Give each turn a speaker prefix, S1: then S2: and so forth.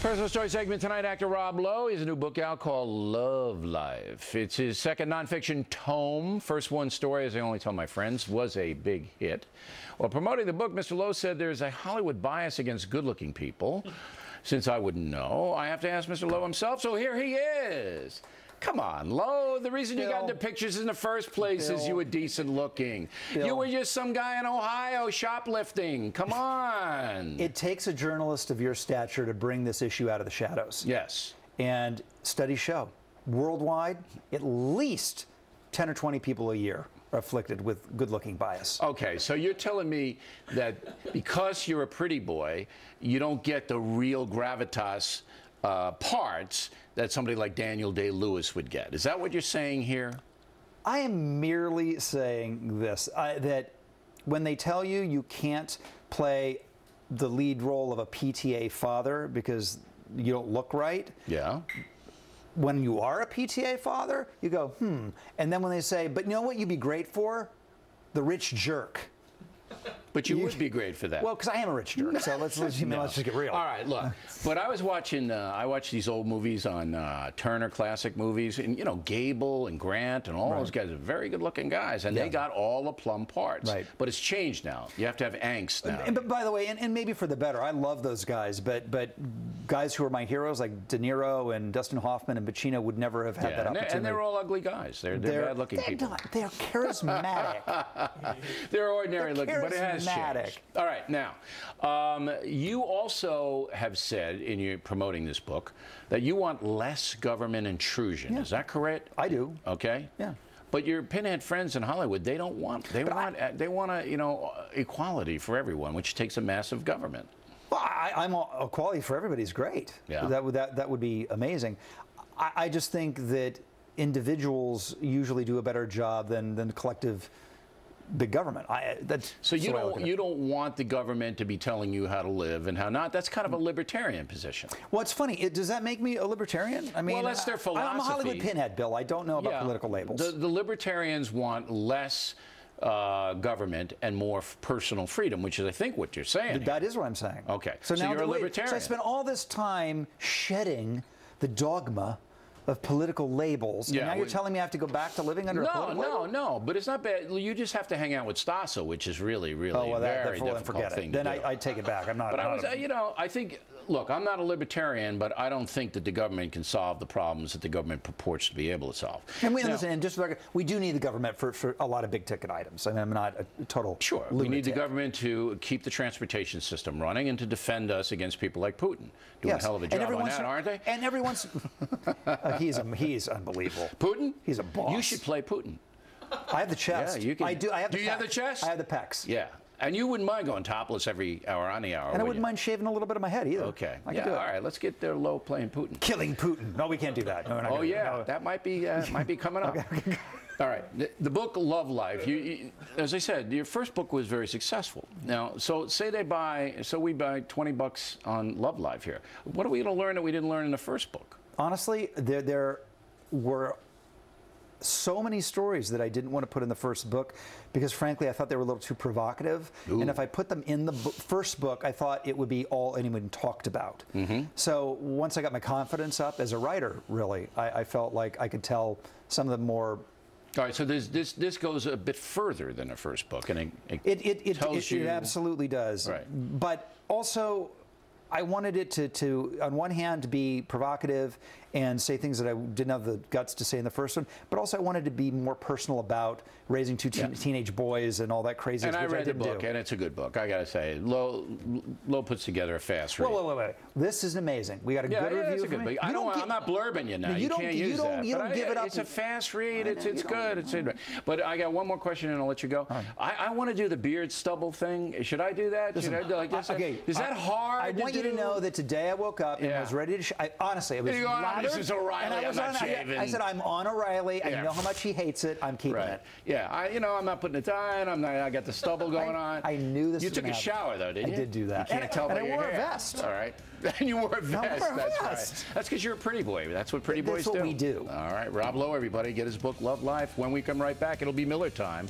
S1: Personal story segment tonight, actor Rob Lowe. He has a new book out called Love Life. It's his second nonfiction tome. First one story, as I only tell my friends, was a big hit. While promoting the book, Mr. Lowe said there's a Hollywood bias against good-looking people. Since I wouldn't know, I have to ask Mr. Lowe himself, so here he is. Come on, Lowe. The reason you got into pictures in the first place is you were decent looking. You were just some guy in Ohio shoplifting. Come on.
S2: It takes a journalist of your stature to bring this issue out of the shadows.
S1: Yes.
S2: And studies show, worldwide, at least 10 or 20 people a year are afflicted with good-looking bias.
S1: Okay, so you're telling me that because you're a pretty boy, you don't get the real gravitas parts that somebody like Daniel Day-Lewis would get. Is that what you're saying here?
S2: I am merely saying this, that when they tell you you can't play the lead role of a PTA father because you don't look right.
S1: Yeah.
S2: When you are a PTA father, you go, And then when they say, but you know what you'd be great for? The rich jerk.
S1: But you would be great for that.
S2: Well, because I am a rich jerk, so let's just get real.
S1: All right, look. But I was watching, I watched these old movies on Turner Classic Movies, and, you know, Gable and Grant and all those guys are very good-looking guys, and they got all the plum parts.
S2: Right.
S1: But it's changed now. You have to have angst now.
S2: But by the way, and maybe for the better, I love those guys, but guys who are my heroes, like De Niro and Dustin Hoffman and Pacino, would never have had that opportunity.
S1: And they're all ugly guys. They're bad-looking people.
S2: They're charismatic.
S1: They're ordinary-looking, but it has changed. All right, now, you also have said in your promoting this book that you want less government intrusion. Is that correct?
S2: I do.
S1: Okay.
S2: Yeah.
S1: But your pinhead friends in Hollywood, they don't want. They want you know, equality for everyone, which takes a massive government.
S2: Well, I'm equality for everybody is great.
S1: Yeah.
S2: That would be amazing. I just think that individuals usually do a better job than collective big government.
S1: So you don't want the government to be telling you how to live and how not. That's kind of a libertarian position.
S2: Well, it's funny. Does that make me a libertarian? I mean,
S1: well, that's their philosophy.
S2: I'm a Hollywood pinhead, Bill. I don't know about political labels.
S1: The libertarians want less government and more personal freedom, which is, I think, what you're saying.
S2: That is what I'm saying.
S1: Okay.
S2: So
S1: now you're a libertarian.
S2: So I spent all this time shedding the dogma of political labels, and now you're telling me I have to go back to living under a political label?
S1: No, but it's not bad. You just have to hang out with Stasa, which is really, really very difficult thing to do.
S2: Then I take it back. I'm not.
S1: But you know, I think, look, I'm not a libertarian, but I don't think that the government can solve the problems that the government purports to be able to solve.
S2: And listen, and just we do need the government for a lot of big ticket items. I mean, I'm not a total lunatic.
S1: We need the government to keep the transportation system running and to defend us against people like Putin. Doing a hell of a job on that, aren't they?
S2: And everyone's. He's unbelievable.
S1: Putin?
S2: He's a boss.
S1: You should play Putin.
S2: I have the chest.
S1: Yeah, you can.
S2: I do. I have.
S1: Do you have the chest?
S2: I have the pecs.
S1: Yeah. And you wouldn't mind going topless every hour on the hour.
S2: And I wouldn't mind shaving a little bit of my head either.
S1: Okay.
S2: I can do it.
S1: All right. Let's get there low playing Putin.
S2: Killing Putin. No, we can't do that. No,
S1: oh yeah, that might be coming up. Okay. All right. The book Love Life. As I said, your first book was very successful. Now, so say we buy $20 on Love Life here. What are we going to learn that we didn't learn in the first book?
S2: Honestly, there were so many stories that I didn't want to put in the first book because, frankly, I thought they were a little too provocative. Ooh. And if I put them in the first book, I thought it would be all anyone talked about. So once I got my confidence up as a writer, really, I felt like I could tell some of the more.
S1: All right, so this goes a bit further than the first book, and it tells you.
S2: It absolutely does.
S1: Right.
S2: But also, I wanted it to, on one hand, be provocative and say things that I didn't have the guts to say in the first one, but also I wanted to be more personal about raising two teenage boys and all that craziness.
S1: And I read the book, and it's a good book, I got to say. Lowe puts together a fast read.
S2: Wait. This is amazing. We got a good review.
S1: It's a good book. I'm not blurbing you now. You can't use that.
S2: You don't give it up.
S1: It's a fast read. It's good. But I got one more question, and I'll let you go. I want to do the beard stubble thing. Should I do that?
S2: Listen,
S1: should I do like this?
S2: Okay.
S1: Is that hard?
S2: I want you to know that today I woke up and I was ready to. Honestly, I was lattered,
S1: this is O'Reilly. I'm not shaving.
S2: I said I'm on O'Reilly. I know how much he hates it. I'm keeping it.
S1: Yeah, I'm not putting a tie on. I got the stubble going on.
S2: I knew this.
S1: You took a shower though, didn't you?
S2: I did do that.
S1: You can't tell by your hair.
S2: And I wore a vest.
S1: All right. And you wore a vest. That's right. That's because you're a pretty boy. That's what pretty boys do.
S2: That's what we do.
S1: All right, Rob Lowe, everybody, get his book Love Life. When we come right back, it'll be Miller time.